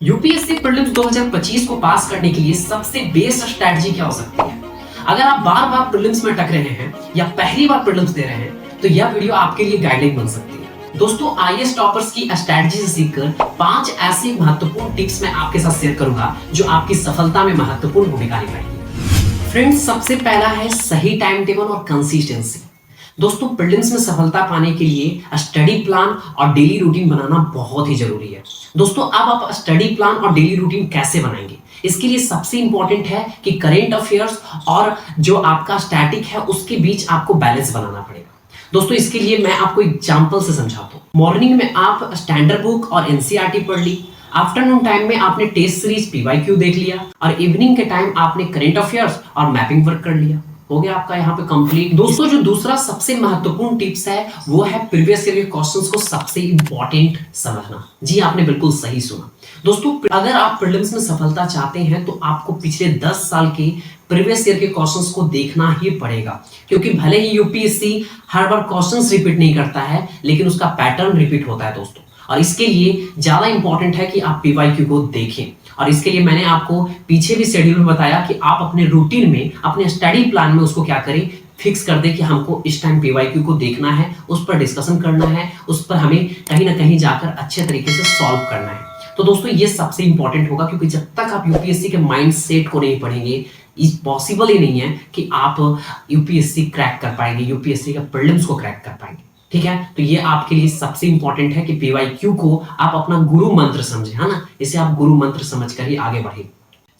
UPSC prelims 2025 को पास करने के लिए सबसे बेस्ट स्ट्रैटेजी क्या हो सकती है? अगर आप बार बार प्रीलिम्स में अटक रहे हैं या पहली बार प्रीलिम्स दे रहे हैं तो यह वीडियो आपके लिए गाइडलाइन बन सकती है। दोस्तों, आईएएस टॉपर्स की स्ट्रैटेजी से सीखकर 5 ऐसे महत्वपूर्ण टिप्स मैं आपके साथ शेयर करूंगा जो आपकी सफलता में महत्वपूर्ण भूमिका निभाएंगी। फ्रेंड्स, सबसे पहला है सही टाइम टेबल और कंसिस्टेंसी। दोस्तों, प्रीलिम्स में सफलता पाने के लिए स्टडी प्लान और डेली रूटीन बनाना बहुत ही जरूरी है। दोस्तों, अब आप स्टडी प्लान और डेली रूटीन कैसे बनाएंगे? इसके लिए सबसे इंपॉर्टेंट है कि करेंट अफेयर्स और जो आपका स्टैटिक है उसके बीच आपको बैलेंस बनाना पड़ेगा। दोस्तों, इसके लिए मैं आपको एग्जांपल से समझाता हूँ। मॉर्निंग में आप स्टैंडर्ड बुक और एनसीईआरटी पढ़ ली, आफ्टरनून टाइम में आपने टेस्ट सीरीज पीवाईक्यू देख लिया और इवनिंग के टाइम आपने करेंट अफेयर्स और मैपिंग वर्क कर लिया। हो गया आपका यहाँ पे कंप्लीट। दोस्तों, जो दूसरा सबसे महत्वपूर्ण टिप्स है वो है प्रीवियस ईयर के क्वेश्चंस को सबसे इंपॉर्टेंट समझना। जी, आपने बिल्कुल सही सुना। दोस्तों, अगर आप प्रीलिम्स में सफलता चाहते हैं तो आपको पिछले 10 साल के प्रीवियस ईयर के क्वेश्चंस को देखना ही पड़ेगा, क्योंकि भले ही यूपीएससी हर बार क्वेश्चंस रिपीट नहीं करता है लेकिन उसका पैटर्न रिपीट होता है दोस्तों। और इसके लिए ज्यादा इंपॉर्टेंट है कि आप पीवाईक्यू को देखें। और इसके लिए मैंने आपको पीछे भी शेड्यूल में बताया कि आप अपने रूटीन में, अपने स्टडी प्लान में उसको क्या करें, फिक्स कर दे कि हमको इस टाइम पीवाईक्यू को देखना है, उस पर डिस्कशन करना है, उस पर हमें कहीं ना कहीं जाकर अच्छे तरीके से सॉल्व करना है। तो दोस्तों, ये सबसे इंपॉर्टेंट होगा, क्योंकि जब तक आप यूपीएससी के माइंड सेट को नहीं पढ़ेंगे, इस पॉसिबल ही नहीं है कि आप यूपीएससी क्रैक कर पाएंगे, यूपीएससी के प्रीलिम्स को क्रैक कर पाएंगे। ठीक है, तो ये आपके लिए सबसे इंपॉर्टेंट है कि पीवाईक्यू को आप अपना गुरु मंत्र समझे, है ना। इसे आप गुरु मंत्र समझकर ही आगे बढ़े।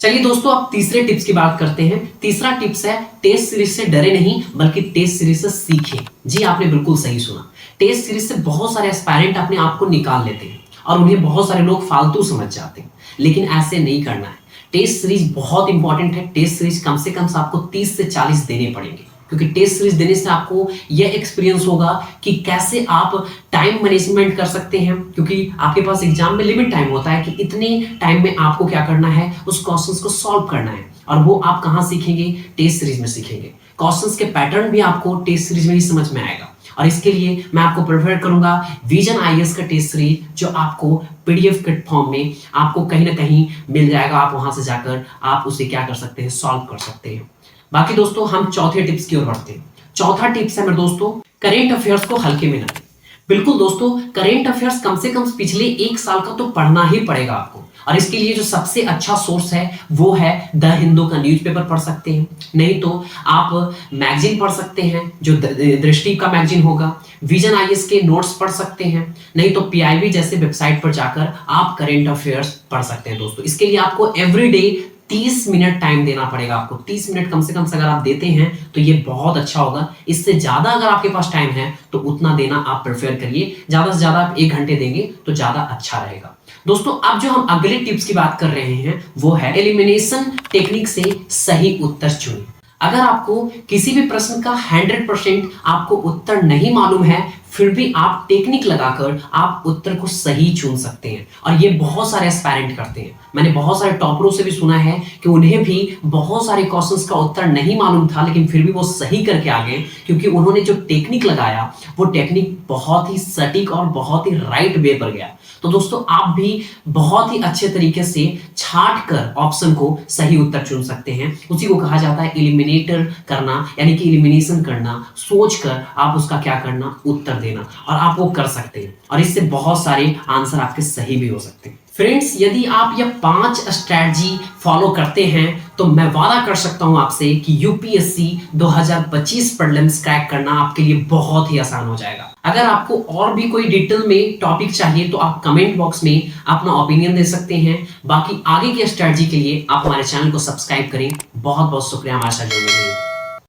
चलिए दोस्तों, अब तीसरे टिप्स की बात करते हैं। तीसरा टिप्स है टेस्ट सीरीज से डरे नहीं बल्कि टेस्ट सीरीज से सीखें। जी, आपने बिल्कुल सही सुना। टेस्ट सीरीज से बहुत सारे एस्पायरेंट अपने आप को निकाल लेते हैं और उन्हें बहुत सारे लोग फालतू समझ जाते हैं, लेकिन ऐसे नहीं करना है। टेस्ट सीरीज बहुत इंपॉर्टेंट है। टेस्ट सीरीज कम से कम आपको 30 से 40 देने पड़ेंगे, क्योंकि टेस्ट सीरीज देने से आपको यह एक्सपीरियंस होगा कि कैसे आप टाइम मैनेजमेंट कर सकते हैं, क्योंकि आपके पास एग्जाम में लिमिट टाइम होता है कि इतने टाइम में आपको क्या करना है, उस क्वेश्चंस को सॉल्व करना है। और वो आप कहां सीखेंगे? टेस्ट सीरीज में सीखेंगे। क्वेश्चंस के पैटर्न भी आपको टेस्ट सीरीज में ही समझ में आएगा। और इसके लिए मैं आपको प्रेफर करूंगा विजन आईएएस का टेस्ट सीरीज, जो आपको पीडीएफ के फॉर्म में आपको कहीं ना कहीं मिल जाएगा। आप वहां से जाकर आप उसे क्या कर सकते हैं, सॉल्व कर सकते हैं। बाकी दोस्तों, हम चौथे टिप्स की ओर बढ़ते हैं। चौथा टिप्स है मेरे दोस्तों, करेंट अफेयर्स को हल्के में न लें। बिल्कुल दोस्तों, करेंट अफेयर्स कम से कम पिछले 1 साल का तो पढ़ना ही पड़ेगा आपको। और इसके लिए जो सबसे अच्छा सोर्स है वो है द हिंदू का न्यूज़पेपर पढ़ सकते हैं, नहीं तो आप मैगजीन पढ़ सकते हैं जो दृष्टि का मैगजीन होगा। विजन आईएएस के नोट्स पढ़ सकते हैं, नहीं तो पीआईबी जैसे वेबसाइट पर जाकर आप करेंट अफेयर्स पढ़ सकते हैं दोस्तों। इसके लिए आपको एवरीडे 30 मिनट टाइम देना पड़ेगा। आपको 30 मिनट कम से कम अगर आप देते हैं तो ये बहुत अच्छा होगा। इससे ज्यादा अगर आपके पास टाइम है तो उतना देना आप प्रेफर करिए। ज्यादा से ज्यादा आप 1 घंटे देंगे तो ज्यादा अच्छा रहेगा। दोस्तों, अब जो हम अगले टिप्स की बात कर रहे हैं वो है एलिमिनेशन टेक्निक से सही उत्तर चुनें। अगर आपको किसी भी प्रश्न का 100% आपको उत्तर नहीं मालूम है, फिर भी आप टेक्निक लगाकर आप उत्तर को सही चुन सकते हैं। और ये बहुत सारे एस्पायरेंट करते हैं। मैंने बहुत सारे टॉपरों से भी सुना है कि उन्हें भी बहुत सारे क्वेश्चंस का उत्तर नहीं मालूम था, लेकिन फिर भी वो सही करके आ गए, क्योंकि उन्होंने जो टेक्निक लगाया वो टेक्निक बहुत ही सटीक और बहुत ही राइट वे पर गया। तो दोस्तों, आप भी बहुत ही अच्छे तरीके से छांट कर ऑप्शन को सही उत्तर चुन सकते हैं। उसी को कहा जाता है एलिमिनेटर करना, यानी कि एलिमिनेशन करना, सोचकर आप उसका क्या करना, उत्तर देना। और आप वो कर सकते हैं और इससे बहुत सारे आंसर आपके सही भी हो सकते हैं। फ्रेंड्स, यदि आप ये 5 स्ट्रैटेजी फॉलो करते हैं तो मैं वादा कर सकता हूं आपसे कि यूपीएससी 2025 प्रीलिम्स क्रैक करना आपके लिए बहुत ही आसान हो जाएगा। अगर आपको और भी कोई डिटेल में टॉपिक चाहिए तो आप कमेंट बॉक्स में अपना ओपिनियन दे सकते हैं। बाकी आगे की स्ट्रैटेजी के लिए आप हमारे चैनल को सब्सक्राइब करें। बहुत बहुत शुक्रिया हमारे साथ जुड़ने के लिए।